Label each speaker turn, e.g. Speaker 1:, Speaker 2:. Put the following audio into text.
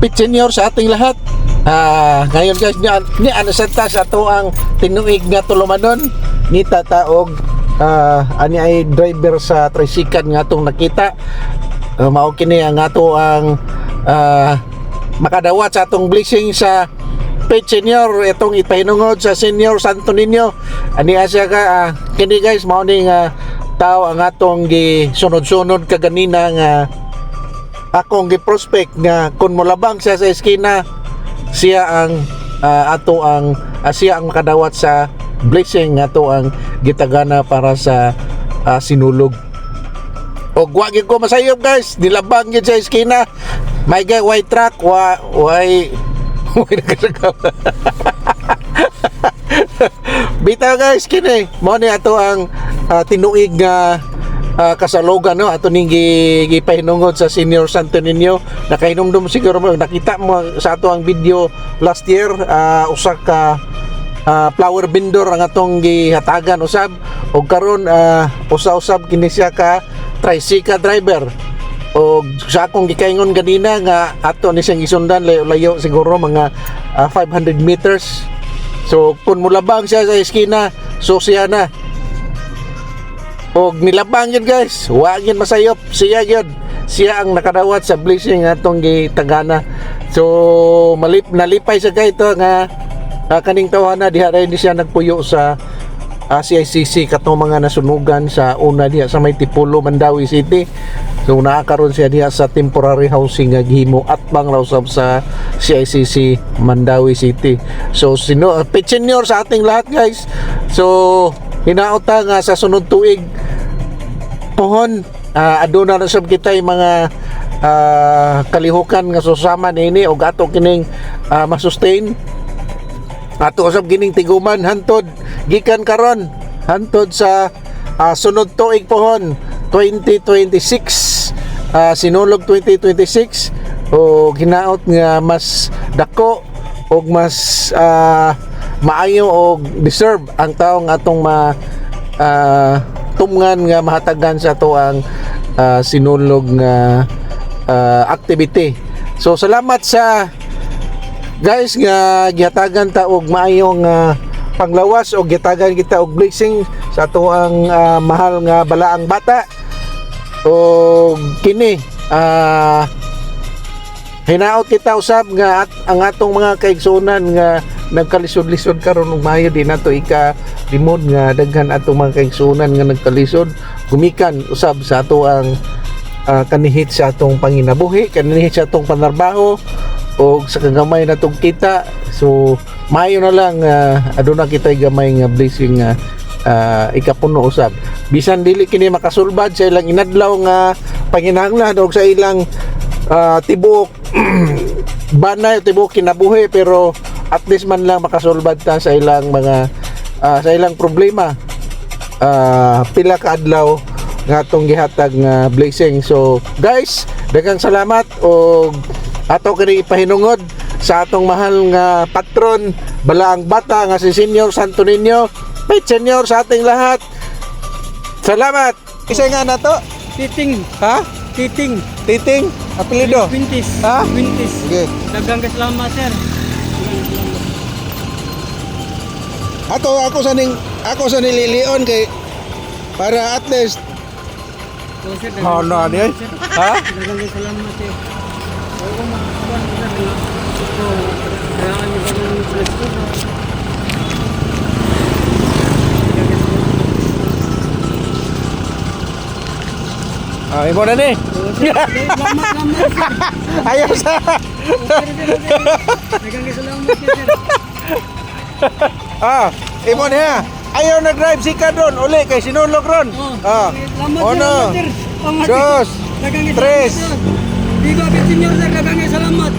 Speaker 1: pit senior sa ating lahat. Ngayon guys, ni anasanta sa ato ang tinuig nga tulumanon ni tataog ani ay driver sa tricycle nga atong nakita. Mao kini ang ato ang makadawat sa atong blessing sa pit senior, itong ipahinungod sa Senior Santo Niño. Ani asya ka kini guys, mao ni nga tao ang atong gisunod-sunod kaganina nga akong gi-prospect nga kun molabang siya sa eskina, siya ang siya ang makadawat sa blessing nga ato ang gitagana para sa sinulog. O wag ko masayop guys, nilabang gyud sa eskina. May guy white truck why nakasagaw. Bitaw guys, kini mo ni ato ang tinuig nga kasalogan, no, ato ning gipahinungod sa Senior Santo Niño. Nakahinumdum siguro mo, nakita mo sa ato ang video last year, usa ka flower vendor ang atong gihatagan usab, og karon usa-usab kini siya ka tricycle driver. O sa akong gikaingon ganina nga ato ni siyang isundan layo siguro mga 500 meters. So kung mulabang siya sa eskina, so siya na. Og nilabang yun guys, wag yun masayop, siya yun, siya ang nakadawat sa blessing atong gitagana. So nalipay sa ito nga kaning tawana diha rin siya nagpuyo sa CICC katong mga nasunugan sa una diha sa may Tipulo, Mandawi City. So naakaroon siya diha sa temporary housing nga gihimo at bang raw sa CICC Mandawi City. So pit senior sa ating lahat guys. So hinaota nga sa sunod tuig pohon aduna na sab kita yung mga kalihukan nga susama nini og ato kining masustain ato usab gining tiguman hantod gikan karon hantod sa sunod tuig pohon 2026, sinulog 2026, o hinaot nga mas dako og mas maayo og deserve ang taong atong tumngan nga mahatagan sa ato ang sinulog nga activity. So salamat sa guys nga gihatagan ta og maayong panglawas og gihatagan kita og blessing sa ato ang mahal nga balaang bata. O kini hinaot kita usab nga ang atong mga kaigsunan nga nagkalisod-lisod karon og maayo din nato limod nga daghan atong mga kaigsunan nga nagkalisod gumikan usab sa ato ang kanihit sa atong panginabuhi, kanihit sa atong panarbaho o sa kagamay natong kita. So maayo na lang aduna kita gamay nga blessing nga ikapuno usab bisan dili kini makasulbad sa ilang inadlaw nga panginahanglan og sa ilang tibuok banay tibuok kinabuhi, pero at least man lang makasulbad ta sa ilang mga sa ilang problema pila ka adlaw nga atong gihatag nga blessing. So guys, daghang salamat og ato kini ipahinungod sa atong mahal nga patron balaang bata nga si Senior Santo Niño, pit senior sa ating lahat. Salamat. Isa nga na to
Speaker 2: Titing.
Speaker 1: ha Titing apelyido
Speaker 2: Quintis.
Speaker 1: ha
Speaker 2: Quintis.
Speaker 1: okay.
Speaker 2: Daghang salamat sir.
Speaker 1: Ako sa nililion kay para at least
Speaker 2: Oh, sir,
Speaker 1: ano ani ay ha
Speaker 2: daghang salamat sir. Oo, magkuhan ko sir. So, kailangan niyo ba ng presko?
Speaker 1: imo na ni
Speaker 2: Salamat sir.
Speaker 1: ayaw sa
Speaker 2: Daghang salamat sir.
Speaker 1: imo niya ayaw nag-drive si Kadron uli kay sinulog ron.
Speaker 2: Salamat sir.
Speaker 1: Dos,
Speaker 2: Daghang
Speaker 1: tres.
Speaker 2: salamat sir. Viva Pit Senior sir, daghang salamat.